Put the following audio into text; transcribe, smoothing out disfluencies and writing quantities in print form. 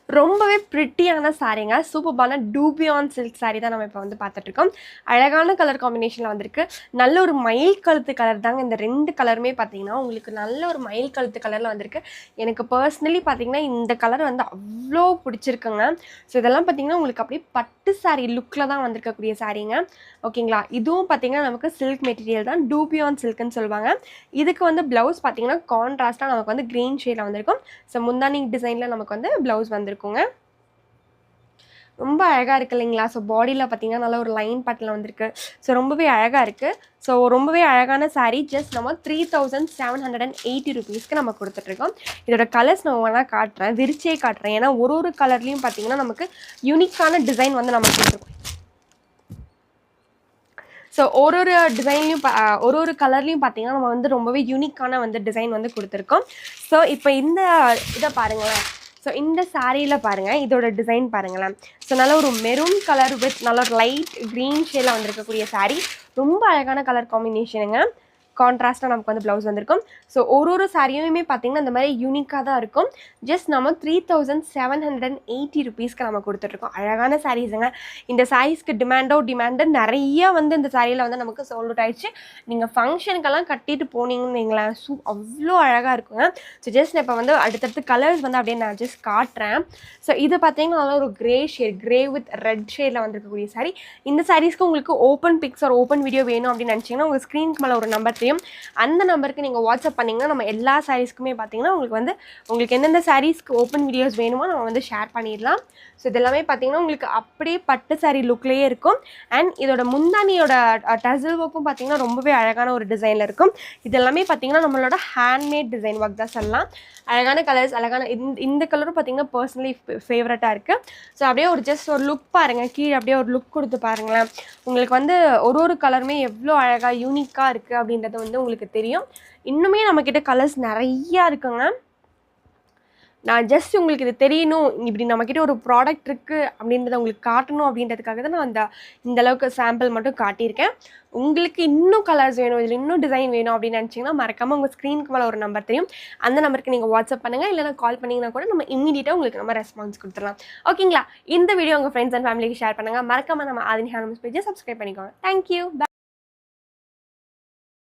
ரொம்பவே பிரிட்டியான சாரீங்க. சூப்பர்பான dupion silk sorry தான் நம்ம இப்போ வந்து பார்த்துட்ருக்கோம். அழகான கலர் காம்பினேஷனில் வந்திருக்கு. நல்ல ஒரு மயில் கழுத்து கலர் தாங்க. இந்த 2 கலருமே பார்த்தீங்கன்னா, உங்களுக்கு நல்ல ஒரு மயில் கழுத்து கலரில் வந்திருக்கு. எனக்கு பர்சனலி பார்த்தீங்கன்னா, இந்த கலர் வந்து அவ்வளோ பிடிச்சிருக்குங்க. ஸோ இதெல்லாம் பார்த்தீங்கன்னா, உங்களுக்கு அப்படியே பட்டு சாரீ லுக்கில் தான் வந்திருக்கக்கூடிய சாரீங்க. ஓகேங்களா? இதுவும் பார்த்தீங்கன்னா, நமக்கு சில்க் மெட்டீரியல் தான். டூபியான் சில்க்குன்னு சொல்லுவாங்க. இதுக்கு வந்து ப்ளவுஸ் பார்த்தீங்கன்னா, கான்ட்ராஸ்ட்டாக நமக்கு வந்து க்ரீன் ஷேடில் வந்திருக்கும். ஸோ முந்தானி டிசைனில் நமக்கு வந்து ப்ளவுஸ் வந்திருக்குங்க. ரொம்ப அழகாக இருக்குது இல்லைங்களா? ஸோ பாடியில் பார்த்தீங்கன்னா நல்ல ஒரு லைன் பேட்டர்னில் வந்திருக்கு. ஸோ ரொம்பவே அழகாக இருக்குது. ஸோ ரொம்பவே அழகான சாரீ. ஜஸ்ட் நம்ம 3780 ருபீஸ்க்கு நம்ம கொடுத்துட்ருக்கோம். இதோட கலர்ஸ் நான் ஒவ்வொன்றா காட்டுறேன், விரிச்சே காட்டுறேன். ஏன்னா ஒரு கலர்லேயும் பார்த்தீங்கன்னா நமக்கு யூனிக்கான டிசைன் வந்து நம்ம கொடுத்துருக்கோம். ஸோ ஒரு டிசைன்லையும் ஒரு கலர்லையும் பார்த்தீங்கன்னா நம்ம வந்து ரொம்பவே யூனிக்கான வந்து டிசைன் வந்து கொடுத்துருக்கோம். ஸோ இப்போ இந்த இதை பாருங்களேன். ஸோ இந்த சாரியில் பாருங்கள், இதோட டிசைன் பாருங்களேன். ஸோ நல்ல ஒரு மெரூன் கலர் வித் நல்ல ஒரு லைட் க்ரீன் ஷேடில் வந்திருக்கக்கூடிய சாரீ. ரொம்ப அழகான கலர் காம்பினேஷனுங்க. கான்ட்ராஸ்ட்டாக நமக்கு வந்து ப்ளவுஸ் வந்திருக்கும். ஸோ ஒரு சாரியுமே பார்த்தீங்கன்னா இந்த மாதிரி யூனிக்காக தான் இருக்கும். ஜஸ்ட் நம்ம 3780 ருபீஸ்க்கு நம்ம கொடுத்துட்ருக்கோம். அழகான சாரீஸுங்க. இந்த சாரீஸ்க்கு டிமாண்டு நிறையா வந்து இந்த சாரியில் வந்து நமக்கு சோல்ட் அவுட் ஆயிடுச்சு. நீங்கள் ஃபங்க்ஷனுக்கெல்லாம் கட்டிட்டு போனீங்கன்னு வைங்களேன், அவ்வளோ அழகாக இருக்குங்க. ஸோ ஜஸ்ட் இப்போ வந்து அடுத்தடுத்து கலர்ஸ் வந்து அப்படியே நான் ஜஸ்ட் காட்டுறேன். ஸோ இது பார்த்தீங்கன்னா நல்லா ஒரு grey shade, grey with red ஷேடில் வந்திருக்கக்கூடிய சாரீ. இந்த சாரீஸ்க்கு உங்களுக்கு ஓப்பன் பிக்ஸ் ஒரு ஓப்பன் வீடியோ வேணும் அப்படின்னு நினச்சிங்கன்னா உங்கள் ஸ்க்ரீனுக்கு மேலே ஒரு நம்பர் தெரியும். அந்த நம்பருக்கு நீங்கள் வாட்ஸ்அப் பண்ணிங்கன்னா நம்ம எல்லா சாரீஸ்க்குமே பார்த்தீங்கன்னா உங்களுக்கு எந்தெந்த சாரீஸ்க்கு ஓப்பன் வீடியோஸ் வேணுமோ நம்ம வந்து ஷேர் பண்ணிடலாம். ஸோ இதெல்லாமே பார்த்தீங்கன்னா உங்களுக்கு அப்படியே பட்டு சாரீ லுக்லேயே இருக்கும். அண்ட் இதோட முந்தானியோட டசில் ஒர்க்கும் பார்த்தீங்கன்னா ரொம்பவே அழகான ஒரு டிசைனில் இருக்கும். இதெல்லாமே பார்த்தீங்கன்னா நம்மளோட ஹேண்ட்மேட் டிசைன் ஒர்க் தான் சொல்லலாம். அழகான கலர்ஸ், அழகான இந்த கலரும் பார்த்தீங்கன்னா பர்சனலி ஃபேவரட்டாக இருக்குது. ஸோ அப்படியே ஜஸ்ட் ஒரு லுக் பாருங்கள், கீழே அப்படியே ஒரு லுக் கொடுத்து பாருங்களேன். உங்களுக்கு வந்து ஒரு கலருமே எவ்வளோ அழகாக யூனிக்காக இருக்குது அப்படின்றது வந்து உங்களுக்கு தெரியும். இன்னுமே நம்மக்கிட்ட கலர்ஸ் நிறையா இருக்குங்க. நான் ஜஸ்ட் உங்களுக்கு இது தெரியணும், இப்படி நம்மக்கிட்ட ஒரு ப்ராடக்ட் இருக்குது அப்படின்றத உங்களுக்கு காட்டணும் அப்படின்றதுக்காக தான் நான் இந்த அளவுக்கு சாம்பிள் மட்டும் காட்டியிருக்கேன். உங்களுக்கு இன்னும் கலர்ஸ் வேணும், இதில் இன்னும் டிசைன் வேணும் அப்படின்னு நினச்சிங்கன்னா மறக்காமல் உங்கள் ஸ்க்ரீனுக்கு மேலே ஒரு நம்பர் தெரியும். அந்த நம்பருக்கு நீங்கள் வாட்ஸ்அப் பண்ணுங்கள். இல்லைனா கால் பண்ணிங்கன்னா கூட நம்ம இம்மீடியட்டாக உங்களுக்கு நம்ம ரெஸ்பான்ஸ் கொடுத்துடலாம். ஓகேங்களா? இந்த வீடியோ உங்கள் ஃப்ரெண்ட்ஸ் அண்ட் ஃபேமிலிக்கு ஷேர் பண்ணுங்கள். மறக்காமல் நம்ம ஆதினி ஹேண்ட்லூம்ஸ் பேஜை சப்ஸ்கிரைப் பண்ணிக்கோங்க. தேங்க்யூ.